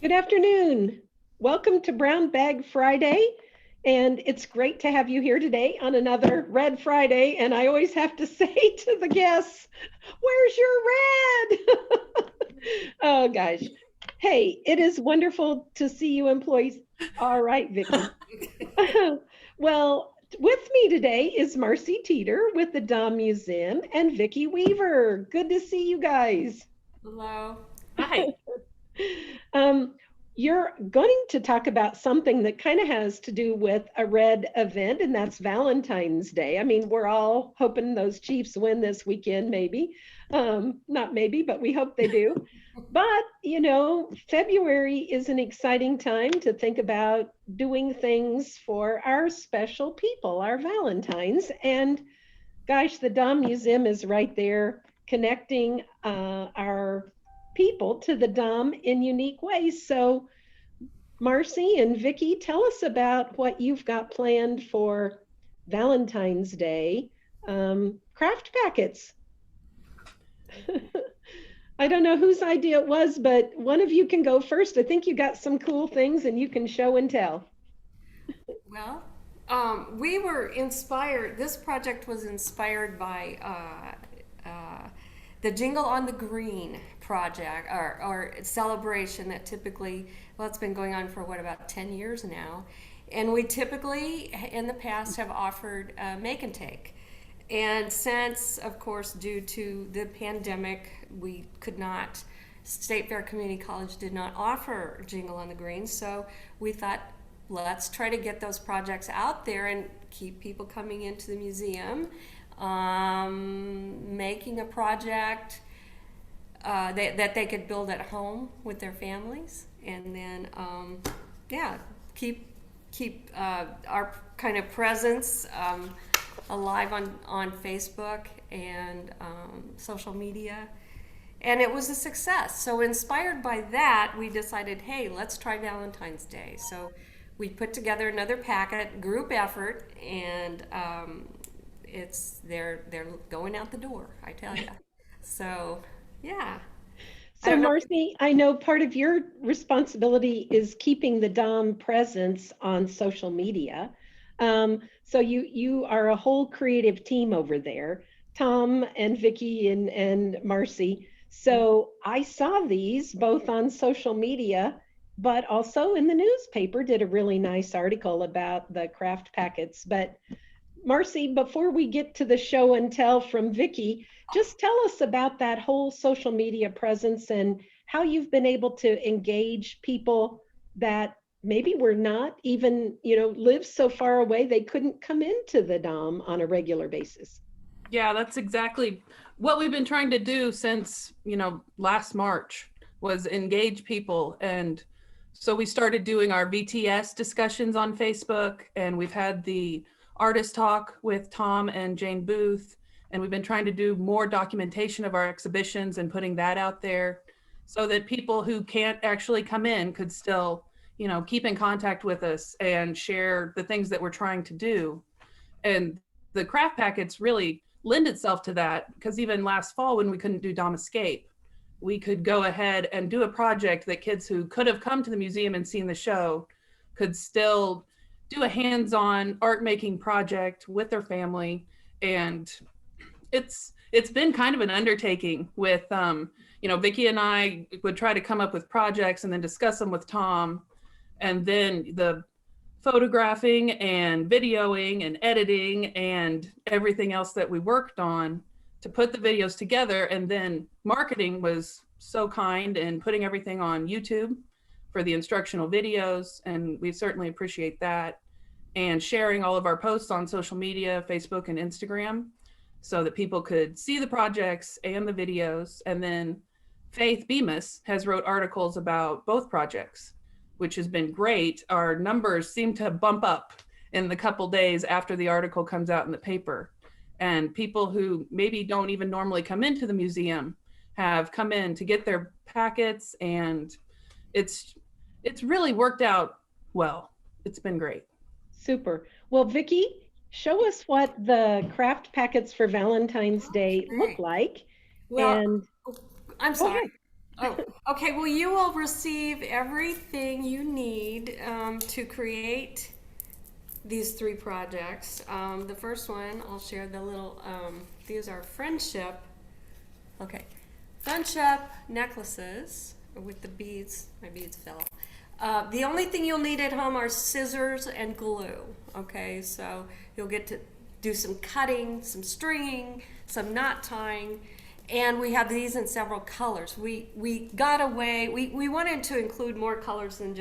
Good afternoon. Welcome to Brown Bag Friday. And it's great to have you here today on another Red Friday. And I always have to say to the guests, where's your red? Oh, gosh. Hey, it is wonderful to see you employees. All right, Vicki. Well, with me today is Marcy Teeter with the Dom Museum and Vicki Weaver. Good to see you guys. Hello. Hi. Um, you're going to talk about something that kind of has to do with a red event, and that's Valentine's Day. I mean, we're all hoping those Chiefs win this weekend, maybe. Not maybe, but we hope they do. But, February is an exciting time to think about doing things for our special people, our Valentines. And gosh, the Dom Museum is right there connecting our people to the Dom in unique ways. So, Marcy and Vicki, tell us about what you've got planned for Valentine's Day. Craft packets. I don't know whose idea it was, but one of you can go first. I think you got some cool things and you can show and tell. Well, we were inspired. This project was inspired by the Jingle on the Green project or celebration that typically, well, it's been going on for what, about 10 years now. And we typically, in the past, have offered make and take. And since, of course, due to the pandemic, we could not, State Fair Community College did not offer Jingle on the Green. So we thought, let's try to get those projects out there and keep people coming into the museum, making a project that they could build at home with their families, and then yeah, keep our kind of presence alive on Facebook and social media. And it was a success. So inspired by that, we decided, hey, let's try Valentine's Day. So we put together another packet, group effort, and they're going out the door, I tell you. So yeah, I So, don't know. Marcy, I know part of your responsibility is keeping the Dom presence on social media. So you are a whole creative team over there, Tom and Vicky and Marcy. So I saw these both on social media, but also in the newspaper. Did a really nice article about the craft packets. But Marcy, before we get to the show and tell from Vicky, just tell us about that whole social media presence and how you've been able to engage people that maybe were not even, live so far away they couldn't come into the Dom on a regular basis. Yeah, that's exactly what we've been trying to do since, last March was engage people. And so we started doing our VTS discussions on Facebook, and we've had the artist talk with Tom and Jane Booth. And we've been trying to do more documentation of our exhibitions and putting that out there so that people who can't actually come in could still, keep in contact with us and share the things that we're trying to do. And the craft packets really lend itself to that, because even last fall when we couldn't do Dom Escape, we could go ahead and do a project that kids who could have come to the museum and seen the show could still do a hands-on art making project with their family. And it's been kind of an undertaking with Vicki and I would try to come up with projects and then discuss them with Tom, and then the photographing and videoing and editing and everything else that we worked on to put the videos together. And then marketing was so kind and putting everything on YouTube for the instructional videos. And we certainly appreciate that. And sharing all of our posts on social media, Facebook and Instagram, so that people could see the projects and the videos. And then Faith Bemis has wrote articles about both projects, which has been great. Our numbers seem to bump up in the couple days after the article comes out in the paper. And people who maybe don't even normally come into the museum have come in to get their packets, and it's really worked out well. It's been great. Super. Well, Vicky, show us what the craft packets for Valentine's Day look Okay. like. Well, And I'm go sorry. ahead. Oh, okay. Well, you will receive everything you need to create these three projects. The first one, I'll share the little, these are friendship, okay, friendship necklaces with the beads. My beads fell. The only thing you'll need at home are scissors and glue, okay? So you'll get to do some cutting, some stringing, some knot tying, and we have these in several colors. We got away, we wanted to include more colors than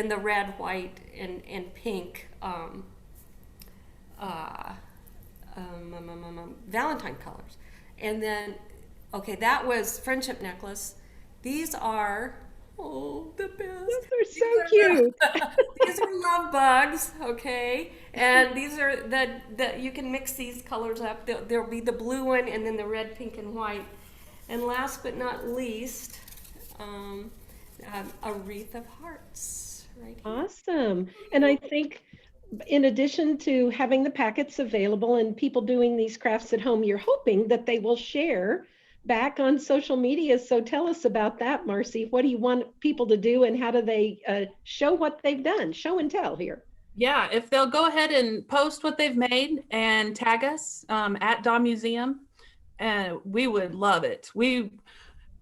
the red, white, and pink Valentine colors. And then, okay, that was friendship necklace. These are, oh, the best. Those are so cute. These are love bugs, okay? And these are you can mix these colors up. There'll be the blue one and then the red, pink, and white. And last but not least, a wreath of hearts right here. Awesome. And I think in addition to having the packets available and people doing these crafts at home, you're hoping that they will share back on social media. So tell us about that, Marcy. What do you want people to do and how do they show what they've done? Show and tell here. Yeah, if they'll go ahead and post what they've made and tag us at Daw Museum, and we would love it. We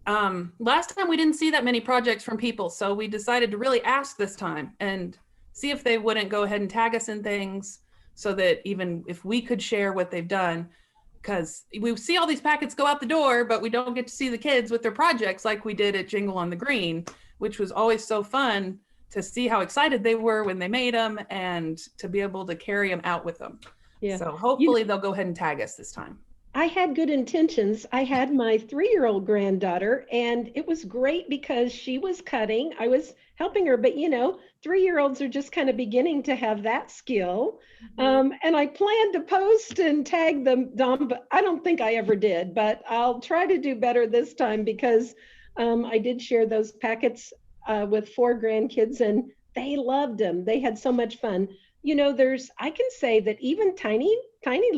last time we didn't see that many projects from people, so we decided to really ask this time and see if they wouldn't go ahead and tag us in things so that even if we could share what they've done, because we see all these packets go out the door, but we don't get to see the kids with their projects like we did at Jingle on the Green, which was always so fun to see how excited they were when they made them and to be able to carry them out with them. Yeah. So hopefully they'll go ahead and tag us this time. I had good intentions. I had my 3-year-old granddaughter, and it was great because she was cutting. I was helping her, but 3-year-olds are just kind of beginning to have that skill. And I planned to post and tag them, Dom, but I don't think I ever did, but I'll try to do better this time because I did share those packets with 4 grandkids and they loved them. They had so much fun. I can say that even tiny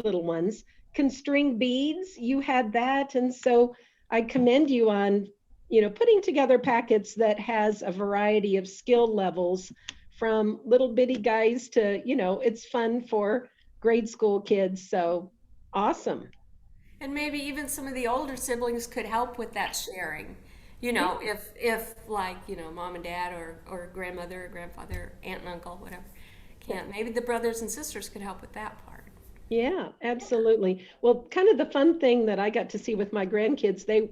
little ones can string beads. You had that. And so I commend you on, putting together packets that has a variety of skill levels from little bitty guys to, it's fun for grade school kids. So awesome. And maybe even some of the older siblings could help with that sharing. If like, mom and dad or grandmother or grandfather, aunt and uncle, whatever, can't. Maybe the brothers and sisters could help with that part. Yeah, absolutely. Well, kind of the fun thing that I got to see with my grandkids, they,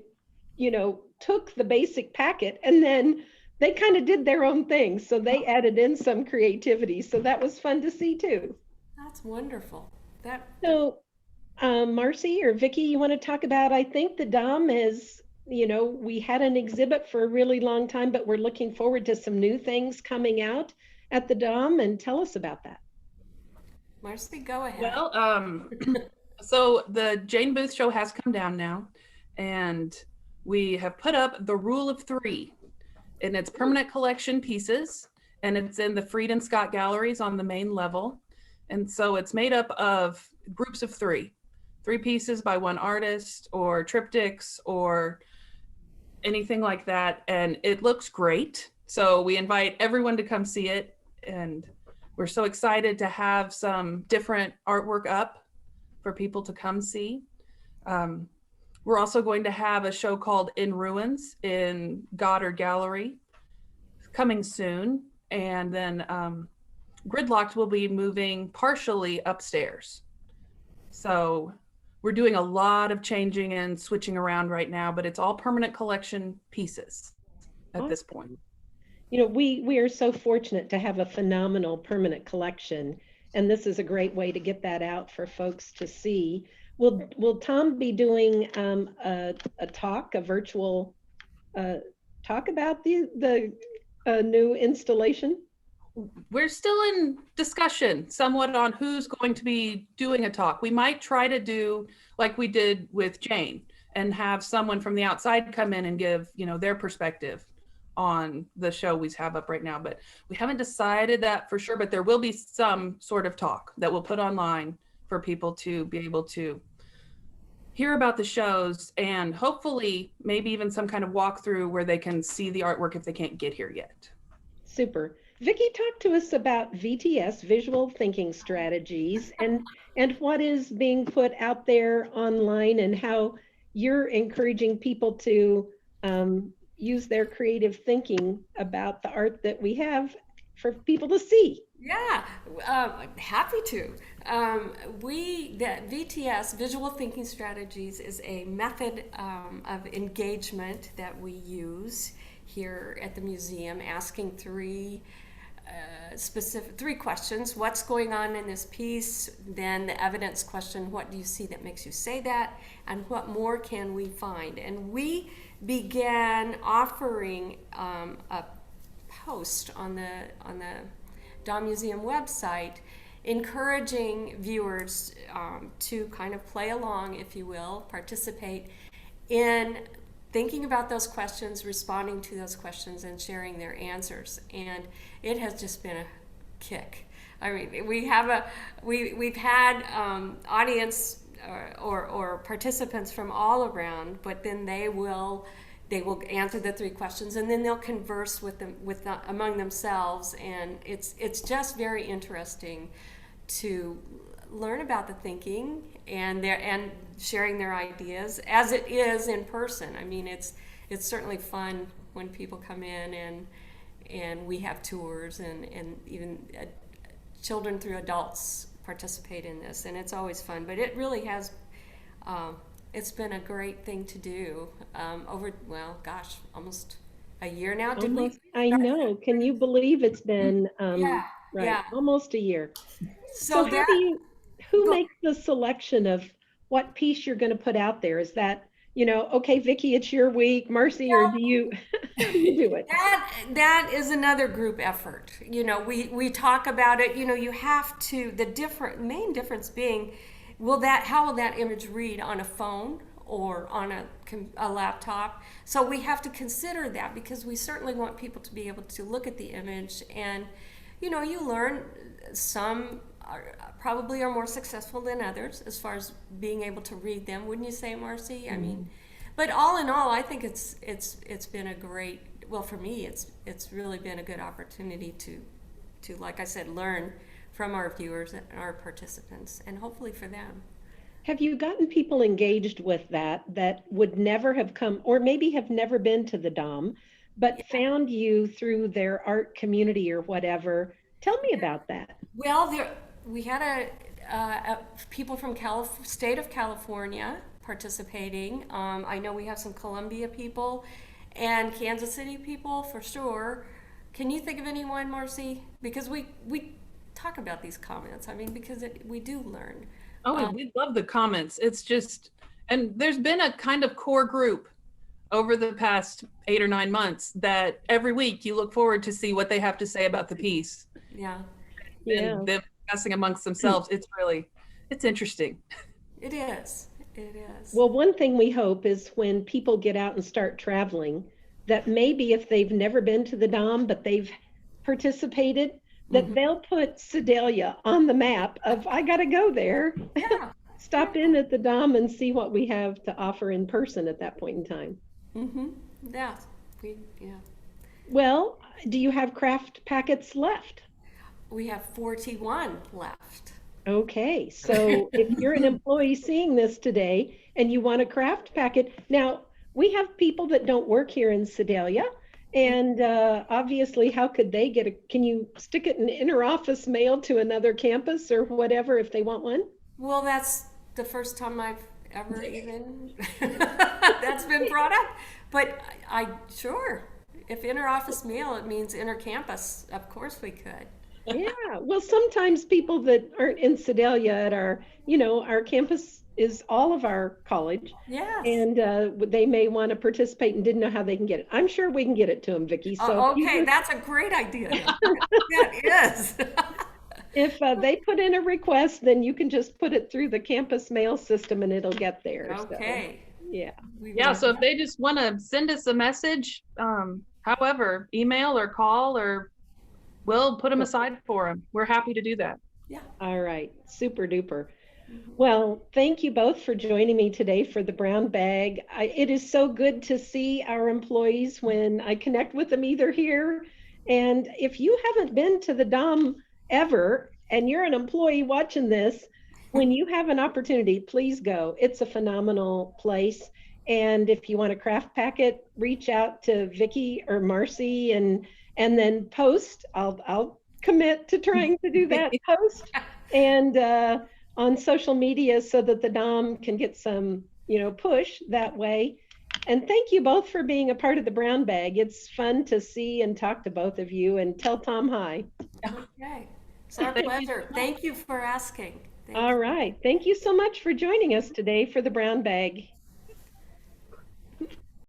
took the basic packet and then they kind of did their own thing. So they added in some creativity. So that was fun to see too. That's wonderful. So, Marcy or Vicki, you want to talk about, I think the Dom is, we had an exhibit for a really long time, but we're looking forward to some new things coming out at the Dom, and tell us about that. Marcy, go ahead. Well, so the Jane Booth show has come down now, and we have put up the Rule of 3, and it's permanent collection pieces, and it's in the Freed and Scott galleries on the main level. And so it's made up of groups of 3 pieces by one artist or triptychs or anything like that. And it looks great. So we invite everyone to come see it. And we're so excited to have some different artwork up for people to come see. We're also going to have a show called In Ruins in Goddard Gallery coming soon. And then Gridlocked will be moving partially upstairs. So we're doing a lot of changing and switching around right now, but it's all permanent collection pieces at this point. We are so fortunate to have a phenomenal permanent collection, and this is a great way to get that out for folks to see. Will Tom be doing a virtual talk about the new installation? We're still in discussion somewhat on who's going to be doing a talk. We might try to do like we did with Jane and have someone from the outside come in and give, their perspective on the show we have up right now, but we haven't decided that for sure, but there will be some sort of talk that we'll put online for people to be able to hear about the shows, and hopefully maybe even some kind of walkthrough where they can see the artwork if they can't get here yet. Super. Vicki, talk to us about VTS, visual thinking strategies, and what is being put out there online and how you're encouraging people to use their creative thinking about the art that we have for people to see. Yeah, happy to. That VTS, Visual Thinking Strategies, is a method of engagement that we use here at the museum, asking three questions. What's going on in this piece? Then the evidence question, what do you see that makes you say that? And what more can we find? And we began offering a post on the Dahm Museum website, encouraging viewers to kind of play along, if you will, participate in thinking about those questions, responding to those questions, and sharing their answers. And it has just been a kick. I mean, we've had audience or participants from all around, but then they will answer the three questions, and then they'll converse among themselves, and it's just very interesting to learn about the thinking and sharing their ideas as it is in person. I mean, it's certainly fun when people come in and we have tours and even children through adults participate in this, and it's always fun. But it really has. It's been a great thing to do almost a year now. I know. Can you believe it's been yeah, right, yeah. almost a year? So who makes the selection of what piece you're going to put out there? Is that, okay, Vicki, it's your week, Marcy, or do you do it? That is another group effort. We talk about it. You have to. Main difference being, how will that image read on a phone or on a laptop? So we have to consider that, because we certainly want people to be able to look at the image, and you learn some probably are more successful than others as far as being able to read them. Wouldn't you say, Marcy? Mm-hmm. I mean, but all in all, I think it's been a great. Well, for me, it's really been a good opportunity to like I said, learn from our viewers and our participants, and hopefully for them. Have you gotten people engaged with that would never have come, or maybe have never been to the Dahm, but found you through their art community or whatever? Tell me about that. Well, we had people from state of California participating. I know we have some Columbia people and Kansas City people for sure. Can you think of anyone, Marcy? Because we talk about these comments. I mean, because we do learn. Oh, we love the comments. It's just, and there's been a kind of core group over the past 8 or 9 months that every week you look forward to see what they have to say about the piece. Yeah. And them discussing amongst themselves. It's interesting. It is. It is. Well, one thing we hope is when people get out and start traveling, that maybe if they've never been to the Dahm, but they've participated, that they'll put Sedalia on the map of, I got to go there. Yeah. Stop in at the Dahm and see what we have to offer in person at that point in time. Mm-hmm. Yeah. Well, do you have craft packets left? We have 41 left. Okay, so if you're an employee seeing this today and you want a craft packet, now we have people that don't work here in Sedalia, and obviously, how could they can you stick it in interoffice mail to another campus or whatever if they want one? Well, that's the first time I've ever even that's been brought up, but sure, if interoffice mail, it means intercampus, of course we could. Yeah, well, sometimes people that aren't in Sedalia at our campus is all of our college. Yes. And they may want to participate and didn't know how they can get it. I'm sure we can get it to them, Vicki. So okay, that's a great idea. That is. If they put in a request, then you can just put it through the campus mail system and it'll get there. Okay. So, yeah. Yeah, so if they just want to send us a message, however, email or call, or we'll put them aside for them. We're happy to do that. Yeah. All right. Super duper. Well, thank you both for joining me today for the brown bag. It is so good to see our employees when I connect with them either here. And if you haven't been to the Dom ever, and you're an employee watching this, when you have an opportunity, please go. It's a phenomenal place. And if you want a craft packet, reach out to Vicki or Marcy and then post. I'll commit to trying to do that post. And on social media so that the Dom can get some, push that way. And thank you both for being a part of the brown bag. It's fun to see and talk to both of you, and tell Tom hi. Okay. It's our pleasure. Thank you for asking. All right. Thank you so much for joining us today for the brown bag.